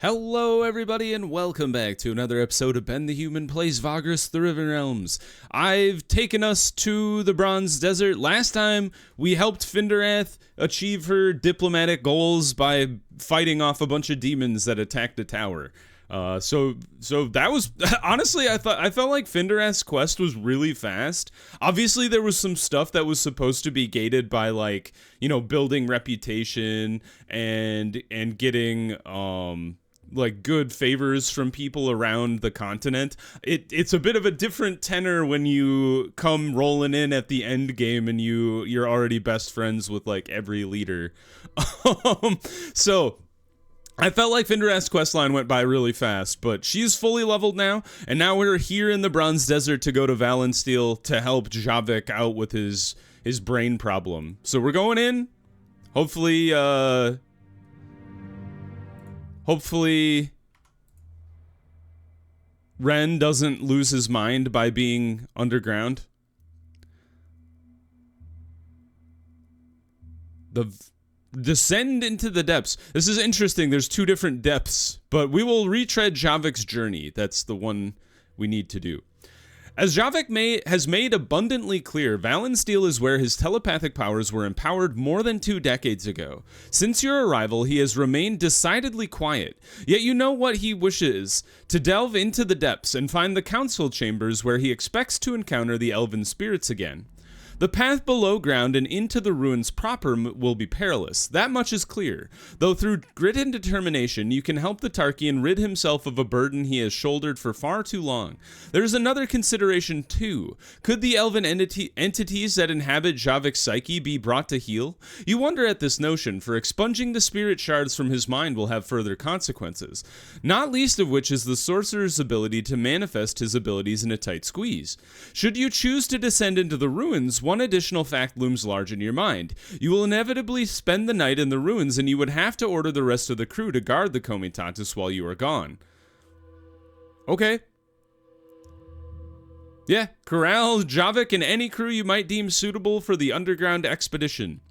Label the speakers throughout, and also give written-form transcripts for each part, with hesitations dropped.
Speaker 1: Hello everybody and welcome back to another episode of Ben the Human Plays Vagrus the Riven Realms. I've taken us to the Bronze Desert. Last time we helped Finderath achieve her diplomatic goals by fighting off a bunch of demons that attacked a tower. So that was honestly I felt like Finderath's quest was really fast. Obviously there was some stuff that was supposed to be gated by building reputation and getting good favors from people around the continent. It's a bit of a different tenor when you come rolling in at the end game and you're already best friends with every leader. So I felt like Finderath's questline went by really fast, but she's fully leveled now, and now we're here in the Bronze Desert to go to Vaelenesthil to help Javik out with his brain problem. So we're going in. Hopefully Ren doesn't lose his mind by being underground. Descend into the depths. This is interesting. There's two different depths, but we will retread Javik's journey. That's the one we need to do. As Javik has made abundantly clear, Vaelenesthil is where his telepathic powers were empowered more than 2 decades ago. Since your arrival, he has remained decidedly quiet, yet you know what he wishes: to delve into the depths and find the council chambers where he expects to encounter the elven spirits again. The path below ground and into the ruins proper will be perilous, that much is clear, though through grit and determination you can help the Tarkian rid himself of a burden he has shouldered for far too long. There is another consideration too. Could the elven entities that inhabit Javik's psyche be brought to heel? You wonder at this notion, for expunging the spirit shards from his mind will have further consequences, not least of which is the sorcerer's ability to manifest his abilities in a tight squeeze. Should you choose to descend into the ruins, one additional fact looms large in your mind. You will inevitably spend the night in the ruins, and you would have to order the rest of the crew to guard the Comitatus while you are gone. Okay. Yeah, corral Javik and any crew you might deem suitable for the underground expedition.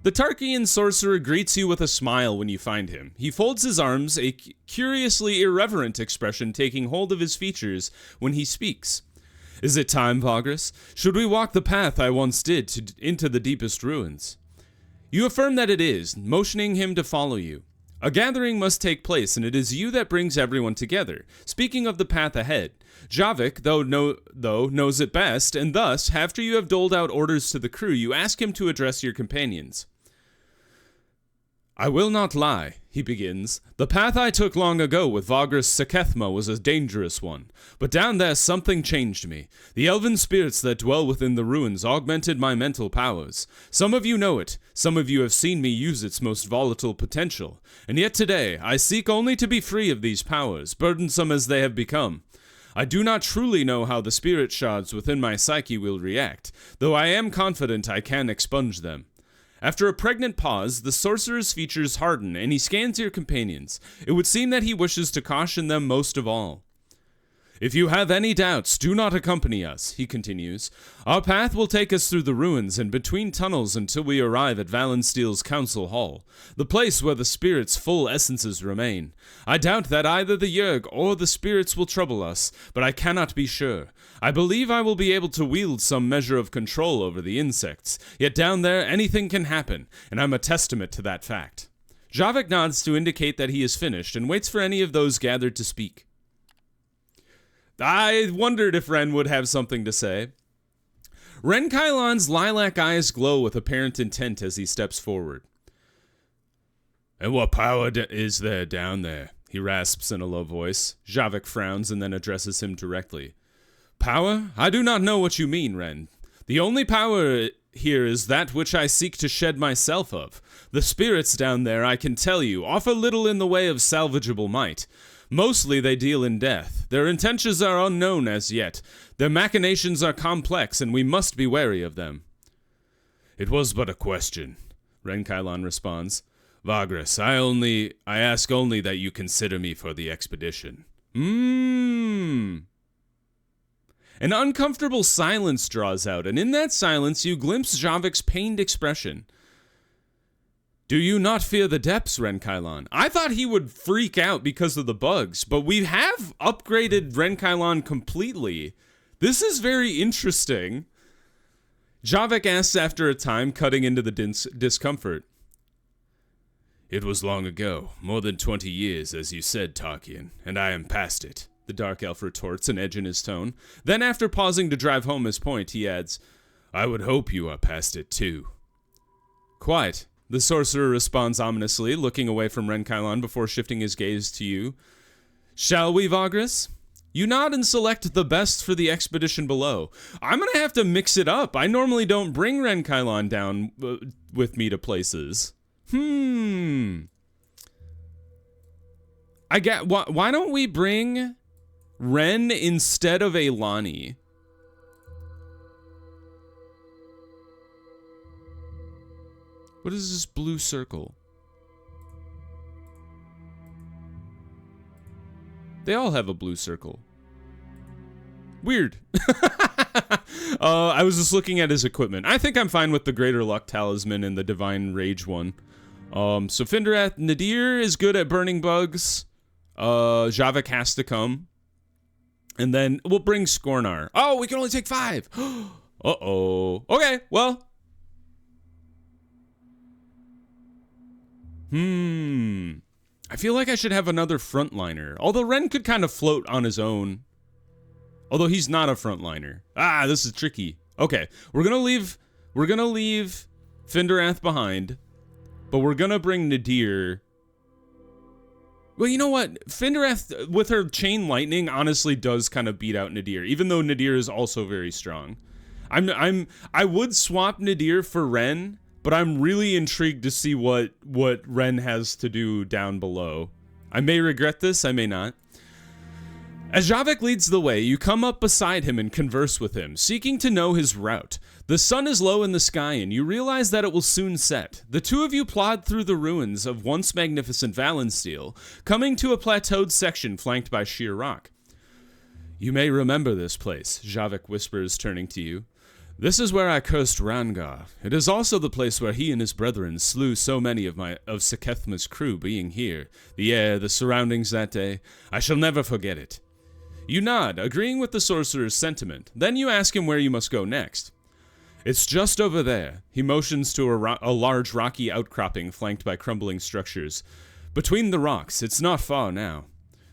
Speaker 1: The Tarkian sorcerer greets you with a smile when you find him. He folds his arms, a curiously irreverent expression taking hold of his features when he speaks. Is it time, Vagrus? Should we walk the path I once did into the deepest ruins? You affirm that it is, motioning him to follow you. A gathering must take place, and it is you that brings everyone together. Speaking of the path ahead, Javik, though knows it best, and thus, after you have doled out orders to the crew, you ask him to address your companions. I will not lie, he begins. The path I took long ago with Vagrus Sakethma was a dangerous one, but down there something changed me. The elven spirits that dwell within the ruins augmented my mental powers. Some of you know it, some of you have seen me use its most volatile potential, and yet today I seek only to be free of these powers, burdensome as they have become. I do not truly know how the spirit shards within my psyche will react, though I am confident I can expunge them. After a pregnant pause, the sorcerer's features harden, and he scans your companions. It would seem that he wishes to caution them most of all. If you have any doubts, do not accompany us, he continues. Our path will take us through the ruins and between tunnels until we arrive at Vaelenesthil's council hall, the place where the spirit's full essences remain. I doubt that either the Yerg or the spirits will trouble us, but I cannot be sure. I believe I will be able to wield some measure of control over the insects, yet down there anything can happen, and I'm a testament to that fact. Javik nods to indicate that he is finished and waits for any of those gathered to speak. I wondered if Ren would have something to say. Ren Kylon's lilac eyes glow with apparent intent as he steps forward. And what power is there down there? He rasps in a low voice. Javik frowns and then addresses him directly. Power? I do not know what you mean, Ren. The only power here is that which I seek to shed myself of. The spirits down there, I can tell you, offer little in the way of salvageable might. Mostly they deal in death. Their intentions are unknown as yet. Their machinations are complex, and we must be wary of them. It was but a question, Ren Kylon responds. Vagrus, I ask only that you consider me for the expedition. An uncomfortable silence draws out, and in that silence you glimpse Javik's pained expression. Do you not fear the depths, Renkailon? I thought he would freak out because of the bugs, but we have upgraded Renkailon completely. This is very interesting. Javik asks after a time, cutting into the discomfort. It was long ago, more than 20 years, as you said, Tarkian, and I am past it, the Dark Elf retorts, an edge in his tone. Then, after pausing to drive home his point, he adds, I would hope you are past it, too. Quite. The sorcerer responds ominously, looking away from Renkailon before shifting his gaze to you. Shall we, Vagrus? You nod and select the best for the expedition below. I'm gonna have to mix it up. I normally don't bring Renkailon down with me to places. Why don't we bring Ren instead of Eilani? What is this blue circle? They all have a blue circle. Weird. I was just looking at his equipment. I think I'm fine with the Greater Luck Talisman and the Divine Rage one. So Findrath Nadir is good at burning bugs. Javik has to come. And then we'll bring Skornar. Oh, we can only take 5. Uh-oh. Okay, well. I feel like I should have another frontliner. Although Ren could kind of float on his own. Although he's not a frontliner. Ah, this is tricky. Okay, we're gonna leave Findrath behind, but we're gonna bring Nadir. Well, you know what? Findrath with her chain lightning honestly does kind of beat out Nadir, even though Nadir is also very strong. I would swap Nadir for Ren, but I'm really intrigued to see what Ren has to do down below. I may regret this, I may not. As Javik leads the way, you come up beside him and converse with him, seeking to know his route. The sun is low in the sky, and you realize that it will soon set. The two of you plod through the ruins of once magnificent Vaelenesthil, coming to a plateaued section flanked by sheer rock. You may remember this place, Javik whispers, turning to you. This is where I cursed Rangar. It is also the place where he and his brethren slew so many of Sekethma's crew. Being here, the air, the surroundings that day, I shall never forget it. You nod, agreeing with the sorcerer's sentiment. Then you ask him where you must go next. It's just over there. He motions to a large rocky outcropping flanked by crumbling structures. Between the rocks, it's not far now.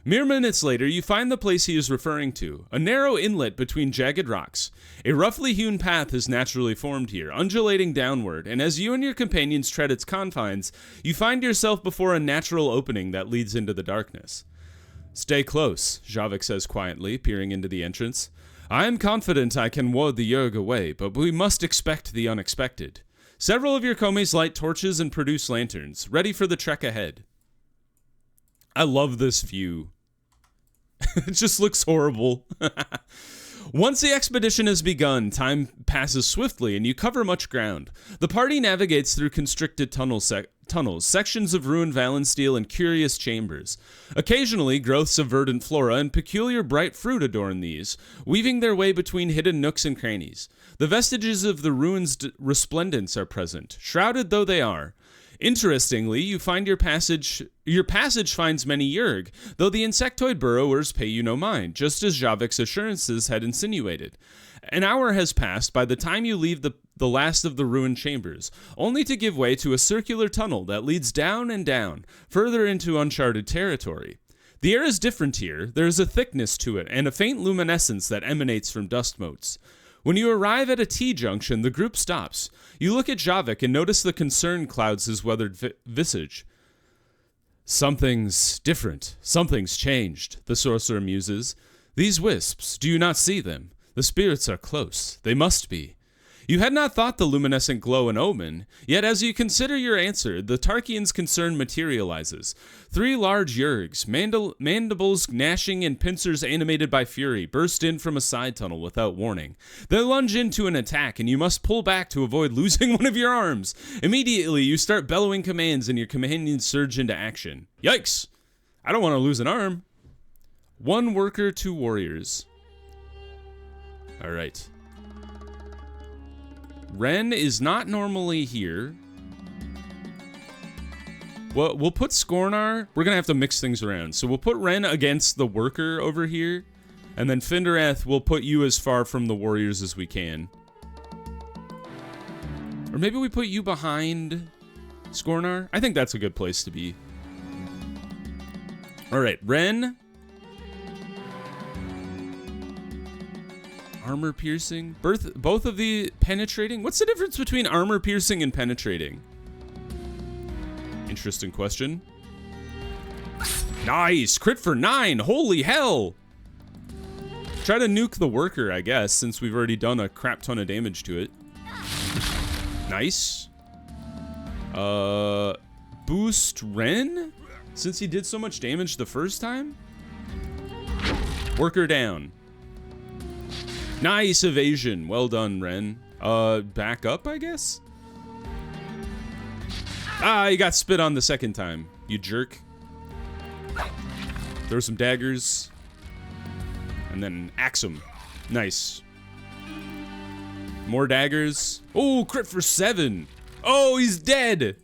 Speaker 1: Mere minutes later, you find the place he is referring to, a narrow inlet between jagged rocks. A roughly hewn path is naturally formed here, undulating downward, and as you and your companions tread its confines, you find yourself before a natural opening that leads into the darkness. Stay close, Javik says quietly, peering into the entrance. I am confident I can ward the Yerg away, but we must expect the unexpected. Several of your komis light torches and produce lanterns, ready for the trek ahead. I love this view. It just looks horrible. Once the expedition has begun, time passes swiftly and you cover much ground. The party navigates through constricted tunnels, sections of ruined Vaelenesthil, and curious chambers. Occasionally, growths of verdant flora and peculiar bright fruit adorn these, weaving their way between hidden nooks and crannies. The vestiges of the ruins' resplendence are present, shrouded though they are. Interestingly, you find your passage finds many Yerg, though the insectoid burrowers pay you no mind, just as Javik's assurances had insinuated. An hour has passed by the time you leave the last of the ruined chambers, only to give way to a circular tunnel that leads down and down, further into uncharted territory. The air is different here. There is a thickness to it, and a faint luminescence that emanates from dust motes. When you arrive at a T-junction, the group stops. You look at Javik and notice the concern clouds his weathered visage. Something's different. Something's changed, the sorcerer muses. These wisps, do you not see them? The spirits are close. They must be. You had not thought the luminescent glow an omen, yet as you consider your answer, the Tarkian's concern materializes. 3 large Yergs, mandibles gnashing and pincers animated by fury, burst in from a side tunnel without warning. They lunge into an attack, and you must pull back to avoid losing one of your arms. Immediately, you start bellowing commands, and your companions surge into action. Yikes! I don't want to lose an arm. 1 worker, 2 warriors. All right. Ren is not normally here. Well, we'll put Scornar. We're going to have to mix things around. So we'll put Ren against the worker over here. And then Findereth, we'll put you as far from the warriors as we can. Or maybe we put you behind Scornar. I think that's a good place to be. All right, Ren. Armor piercing. Both of the penetrating. What's the difference between armor piercing and penetrating? Interesting question. Nice! Crit for 9! Holy hell! Try to nuke the worker, I guess, since we've already done a crap ton of damage to it. Nice. Boost Ren? Since he did so much damage the first time? Worker down. Nice evasion. Well done, Ren. Back up, I guess? Ah, you got spit on the second time, you jerk. Throw some daggers. And then axe him. Nice. More daggers. Oh, crit for 7. Oh, he's dead.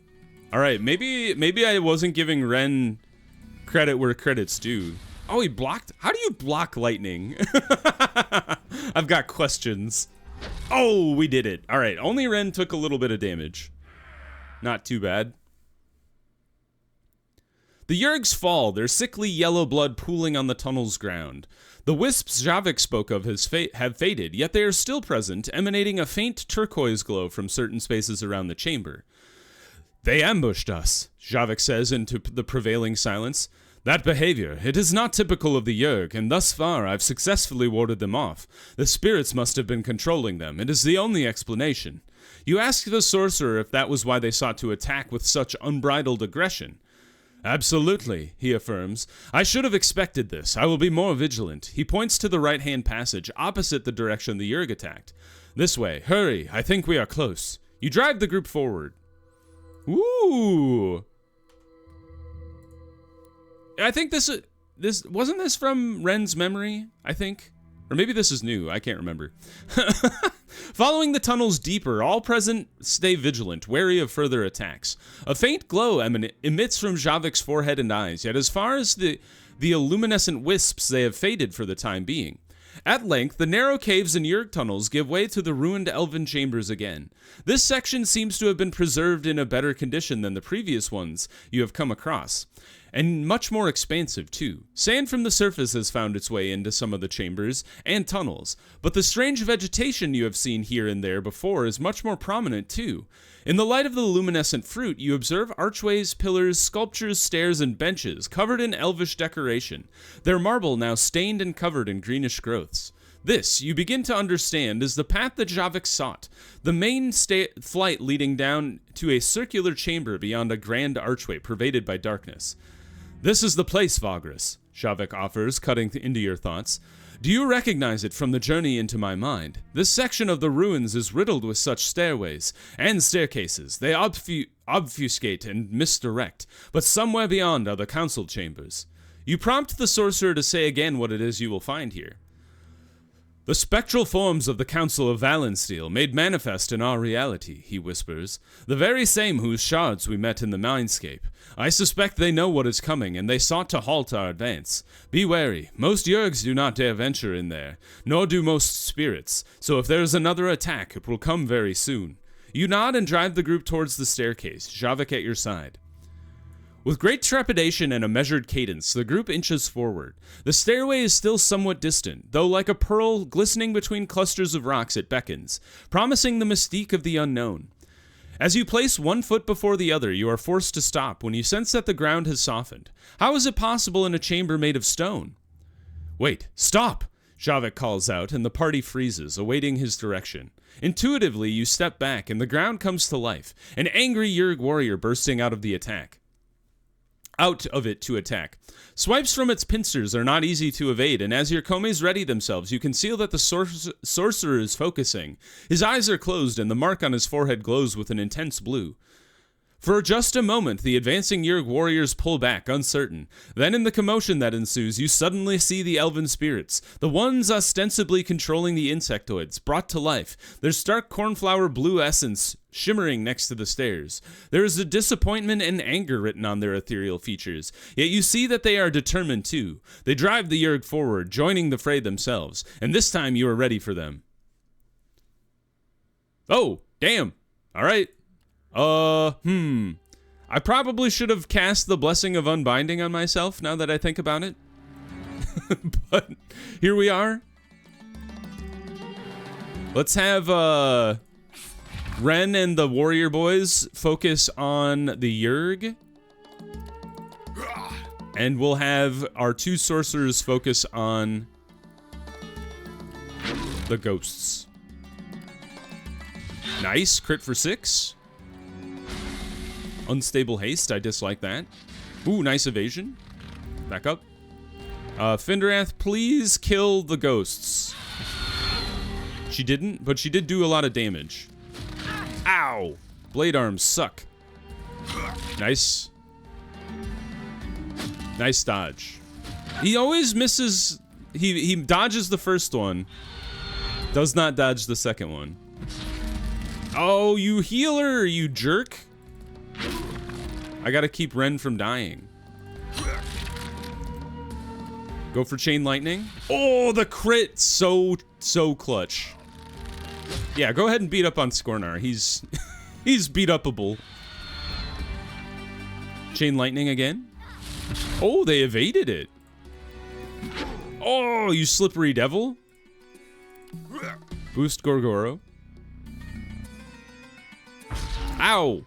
Speaker 1: All right, maybe I wasn't giving Ren credit where credit's due. Oh, he blocked. How do you block lightning? I've got questions. Oh, we did it. All right, only Ren took a little bit of damage. Not too bad. The Yergs fall, their sickly yellow blood pooling on the tunnel's ground. The wisps Javik spoke of have faded, yet they are still present, emanating a faint turquoise glow from certain spaces around the chamber. They ambushed us, Javik says into the prevailing silence. That behavior, it is not typical of the Yerg, and thus far I've successfully warded them off. The spirits must have been controlling them. It is the only explanation. You ask the sorcerer if that was why they sought to attack with such unbridled aggression. Absolutely, he affirms. I should have expected this. I will be more vigilant. He points to the right-hand passage, opposite the direction the Yerg attacked. This way. Hurry. I think we are close. You drive the group forward. Ooh. I think this wasn't this from Ren's memory, I think? Or maybe this is new. I can't remember. Following the tunnels deeper, all present stay vigilant, wary of further attacks. A faint glow emits from Javik's forehead and eyes, yet as far as the illuminescent wisps, they have faded for the time being. At length, the narrow caves and Yerg tunnels give way to the ruined elven chambers again. This section seems to have been preserved in a better condition than the previous ones you have come across. And much more expansive, too. Sand from the surface has found its way into some of the chambers and tunnels, but the strange vegetation you have seen here and there before is much more prominent, too. In the light of the luminescent fruit, you observe archways, pillars, sculptures, stairs, and benches covered in elvish decoration, their marble now stained and covered in greenish growths. This, you begin to understand, is the path that Javik sought, the main flight leading down to a circular chamber beyond a grand archway pervaded by darkness. This is the place, Vagrus, Javik offers, cutting into your thoughts. Do you recognize it from the journey into my mind? This section of the ruins is riddled with such stairways and staircases. They obfuscate and misdirect, but somewhere beyond are the council chambers. You prompt the sorcerer to say again what it is you will find here. The spectral forms of the Council of Vaelenesthil made manifest in our reality, he whispers, the very same whose shards we met in the mindscape. I suspect they know what is coming, and they sought to halt our advance. Be wary. Most Yergs do not dare venture in there, nor do most spirits, so if there is another attack, it will come very soon. You nod and drive the group towards the staircase, Javik at your side. With great trepidation and a measured cadence, the group inches forward. The stairway is still somewhat distant, though like a pearl glistening between clusters of rocks it beckons, promising the mystique of the unknown. As you place one foot before the other, you are forced to stop when you sense that the ground has softened. How is it possible in a chamber made of stone? Wait, stop! Javik calls out, and the party freezes, awaiting his direction. Intuitively, you step back, and the ground comes to life, an angry Yerg warrior bursting out of it to attack. Swipes from its pincers are not easy to evade, and as your komes ready themselves, you can see that the sorcerer is focusing. His eyes are closed, and the mark on his forehead glows with an intense blue. For just a moment, the advancing Yerg warriors pull back, uncertain. Then in the commotion that ensues, you suddenly see the elven spirits, the ones ostensibly controlling the insectoids, brought to life, their stark cornflower blue essence shimmering next to the stairs. There is a disappointment and anger written on their ethereal features, yet you see that they are determined too. They drive the Yerg forward, joining the fray themselves, and this time you are ready for them. Oh, damn. All right. I probably should have cast the Blessing of Unbinding on myself now that I think about it. But here we are. Let's have Ren and the warrior boys focus on the Yerg. And we'll have our two sorcerers focus on the ghosts. Nice, crit for 6. Unstable haste, I dislike that. Ooh, nice evasion. Back up. Findrath, please kill the ghosts. She didn't, but she did do a lot of damage. Ow! Blade arms suck. Nice. Nice dodge. He always misses. He dodges the first one. Does not dodge the second one. Oh, you healer, you jerk. I gotta keep Ren from dying. Go for chain lightning. Oh, the crit. So clutch. Yeah, go ahead and beat up on Skornar. He's beat upable. Chain lightning again. Oh, they evaded it. Oh, you slippery devil. Boost Gorgoro. Ow.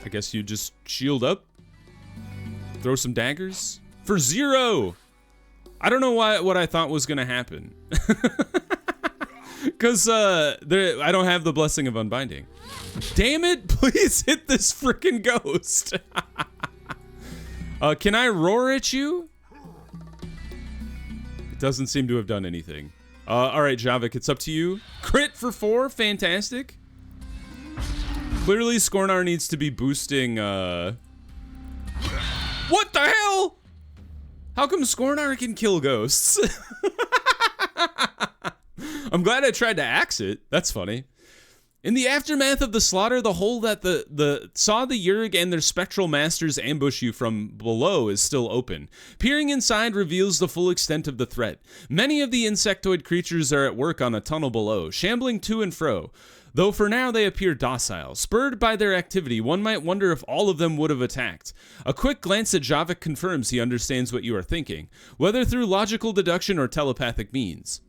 Speaker 1: I guess you just shield up. Throw some daggers. For 0! I don't know what I thought was gonna happen. Because I don't have the Blessing of Unbinding. Damn it, please hit this freaking ghost. Can I roar at you? It doesn't seem to have done anything. Alright, Javik, it's up to you. Crit for 4, fantastic. Clearly, Skornar needs to be boosting, What the hell? How come Skornar can kill ghosts? I'm glad I tried to axe it. That's funny. In the aftermath of the slaughter, the hole that saw the Yerg and their spectral masters ambush you from below is still open. Peering inside reveals the full extent of the threat. Many of the insectoid creatures are at work on a tunnel below, shambling to and fro. Though for now they appear docile. Spurred by their activity, one might wonder if all of them would have attacked. A quick glance at Javik confirms he understands what you are thinking, whether through logical deduction or telepathic means.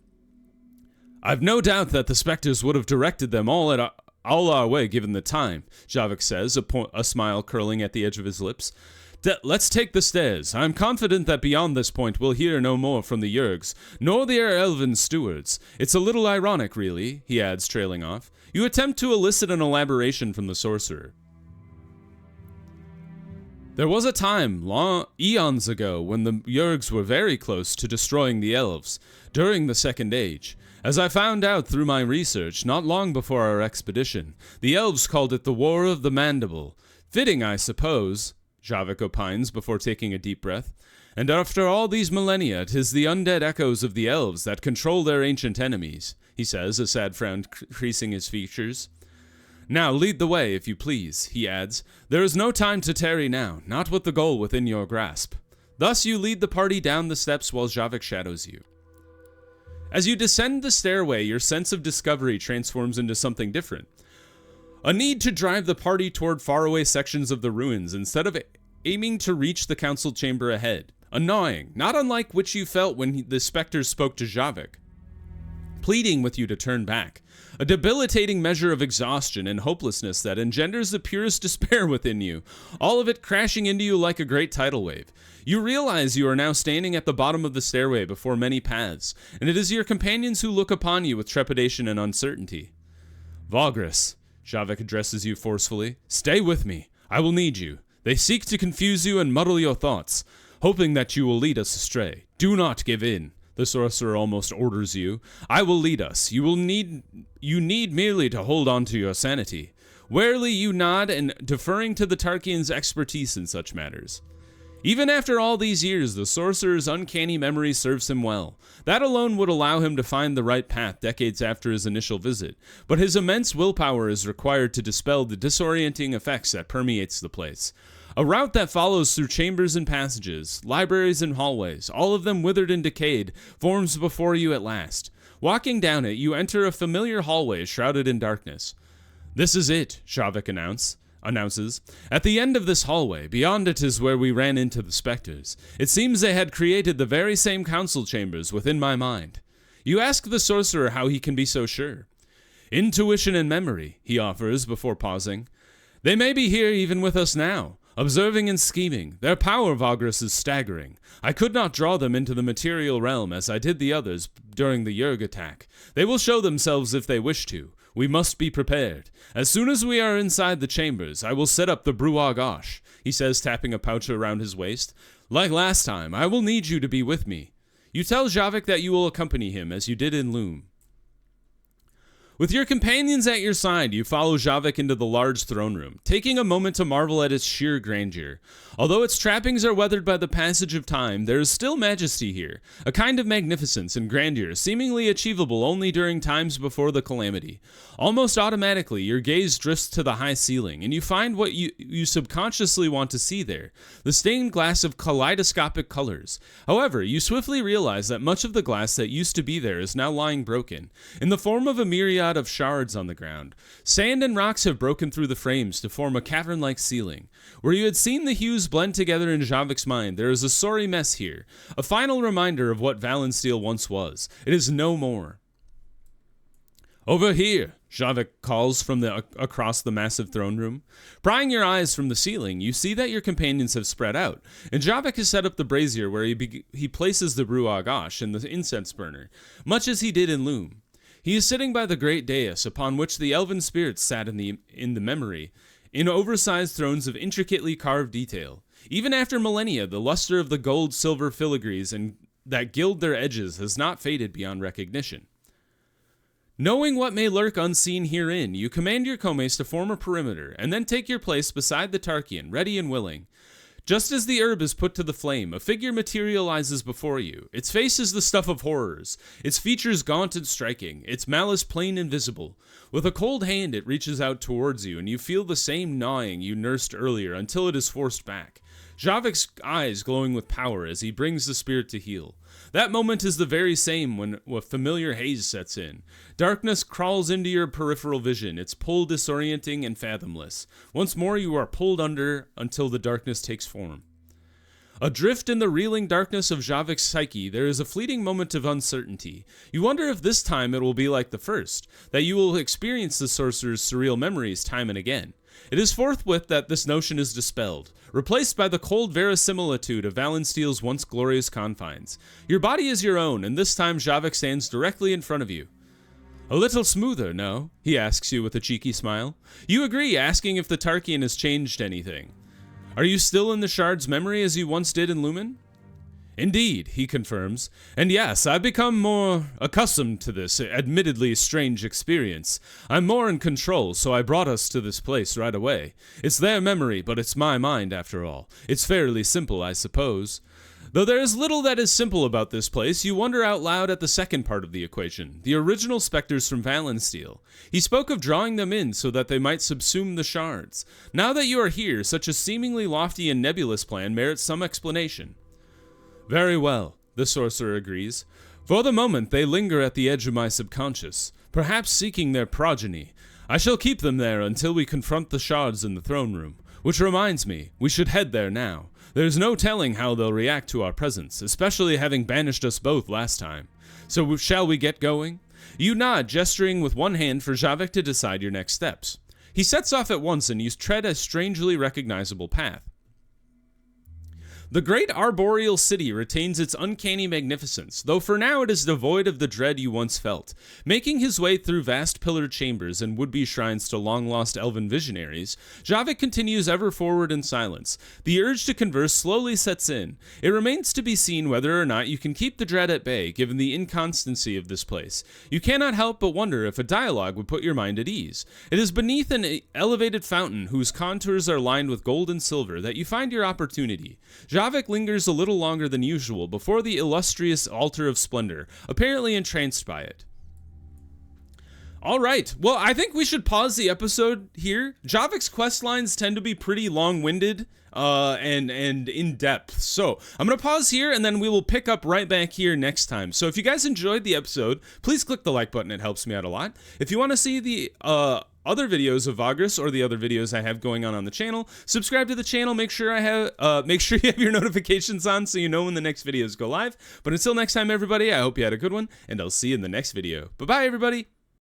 Speaker 1: I've no doubt that the specters would have directed them all our way given the time, Javik says, a smile curling at the edge of his lips. Let's take the stairs. I'm confident that beyond this point we'll hear no more from the Yergs, nor their elven stewards. It's a little ironic, really, he adds, trailing off. You attempt to elicit an elaboration from the sorcerer. There was a time, eons ago, when the Yergs were very close to destroying the elves, during the Second Age. As I found out through my research, not long before our expedition, the elves called it the War of the Mandible. Fitting, I suppose, Javik opines before taking a deep breath. And after all these millennia, 'tis the undead echoes of the elves that control their ancient enemies, he says, a sad frown creasing his features. Now lead the way, if you please, he adds. There is no time to tarry now, not with the goal within your grasp. Thus you lead the party down the steps while Javik shadows you. As you descend the stairway, your sense of discovery transforms into something different. A need to drive the party toward faraway sections of the ruins instead of aiming to reach the council chamber ahead. A gnawing, not unlike which you felt when the specters spoke to Javik, pleading with you to turn back. A debilitating measure of exhaustion and hopelessness that engenders the purest despair within you, all of it crashing into you like a great tidal wave. You realize you are now standing at the bottom of the stairway before many paths, and it is your companions who look upon you with trepidation and uncertainty. Vagrus, Javik addresses you forcefully, stay with me. I will need you. They seek to confuse you and muddle your thoughts, hoping that you will lead us astray. Do not give in. The sorcerer almost orders you. I will lead us. You need merely to hold on to your sanity. Warily you nod and deferring to the Tarkian's expertise in such matters. Even after all these years, the sorcerer's uncanny memory serves him well. That alone would allow him to find the right path decades after his initial visit, but his immense willpower is required to dispel the disorienting effects that permeates the place. A route that follows through chambers and passages, libraries and hallways, all of them withered and decayed, forms before you at last. Walking down it, you enter a familiar hallway shrouded in darkness. "This is it," Shavik announces. "At the end of this hallway, beyond it is where we ran into the specters. It seems they had created the very same council chambers within my mind." You ask the sorcerer how he can be so sure. "Intuition and memory," he offers before pausing. "They may be here even with us now, observing and scheming. Their power, Vagrus, is staggering. I could not draw them into the material realm as I did the others during the Yerg attack. They will show themselves if they wish to. We must be prepared. As soon as we are inside the chambers, I will set up the Bruag Osh," he says, tapping a pouch around his waist. "Like last time, I will need you to be with me." You tell Javik that you will accompany him, as you did in Loom. With your companions at your side, you follow Javik into the large throne room, taking a moment to marvel at its sheer grandeur. Although its trappings are weathered by the passage of time, there is still majesty here, a kind of magnificence and grandeur seemingly achievable only during times before the calamity. Almost automatically, your gaze drifts to the high ceiling, and you find what you subconsciously want to see there, the stained glass of kaleidoscopic colors. However, you swiftly realize that much of the glass that used to be there is now lying broken, in the form of a myriad of shards on the ground. Sand and rocks have broken through the frames to form a cavern-like ceiling. Where you had seen the hues blend together in Javik's mind, there is a sorry mess here, a final reminder of what Vaelenesthil once was. It is no more. "Over here," Javik calls from across the massive throne room. Prying your eyes from the ceiling, you see that your companions have spread out, and Javik has set up the brazier where he places the Bruag Osh and the incense burner, much as he did in Loom. He is sitting by the great dais upon which the elven spirits sat in the memory, in oversized thrones of intricately carved detail. Even after millennia, the luster of the gold-silver filigrees and that gild their edges has not faded beyond recognition. Knowing what may lurk unseen herein, you command your Komes to form a perimeter, and then take your place beside the Tarkian, ready and willing. Just as the herb is put to the flame, a figure materializes before you. Its face is the stuff of horrors, its features gaunt and striking, its malice plain and visible. With a cold hand it reaches out towards you, and you feel the same gnawing you nursed earlier until it is forced back. Javik's eyes glowing with power as he brings the spirit to heal. That moment is the very same when a familiar haze sets in. Darkness crawls into your peripheral vision, its pull disorienting and fathomless. Once more you are pulled under until the darkness takes form. Adrift in the reeling darkness of Javik's psyche, there is a fleeting moment of uncertainty. You wonder if this time it will be like the first, that you will experience the sorcerer's surreal memories time and again. It is forthwith that this notion is dispelled, replaced by the cold verisimilitude of Vaelenesthil's once glorious confines. Your body is your own, and this time Javik stands directly in front of you. "A little smoother, no?" he asks you with a cheeky smile. You agree, asking if the Tarkian has changed anything. "Are you still in the shard's memory as you once did in Lumen?" "Indeed," he confirms, "and yes, I've become more accustomed to this admittedly strange experience. I'm more in control, so I brought us to this place right away. It's their memory, but it's my mind after all. It's fairly simple, I suppose. Though there is little that is simple about this place, you wonder out loud at the second part of the equation, the original specters from Vaelenesthil. He spoke of drawing them in so that they might subsume the shards. Now that you are here, such a seemingly lofty and nebulous plan merits some explanation." "Very well," the sorcerer agrees. "For the moment, they linger at the edge of my subconscious, perhaps seeking their progeny. I shall keep them there until we confront the shards in the throne room. Which reminds me, we should head there now. There's no telling how they'll react to our presence, especially having banished us both last time. So shall we get going?" You nod, gesturing with one hand for Javik to decide your next steps. He sets off at once, and you tread a strangely recognizable path. The great arboreal city retains its uncanny magnificence, though for now it is devoid of the dread you once felt. Making his way through vast pillared chambers and would-be shrines to long-lost elven visionaries, Javik continues ever forward in silence. The urge to converse slowly sets in. It remains to be seen whether or not you can keep the dread at bay, given the inconstancy of this place. You cannot help but wonder if a dialogue would put your mind at ease. It is beneath an elevated fountain whose contours are lined with gold and silver that you find your opportunity. Javik lingers a little longer than usual before the illustrious altar of splendor, apparently entranced by it. All right, well, I think we should pause the episode here. Javik's quest lines tend to be pretty long-winded and in-depth. So I'm going to pause here, and then we will pick up right back here next time. So if you guys enjoyed the episode, please click the like button. It helps me out a lot. If you want to see the other videos of Vagrus or the other videos I have going on the channel, subscribe to the channel. Make sure you have your notifications on so you know when the next videos go live. But until next time, everybody, I hope you had a good one, and I'll see you in the next video. Bye-bye, everybody.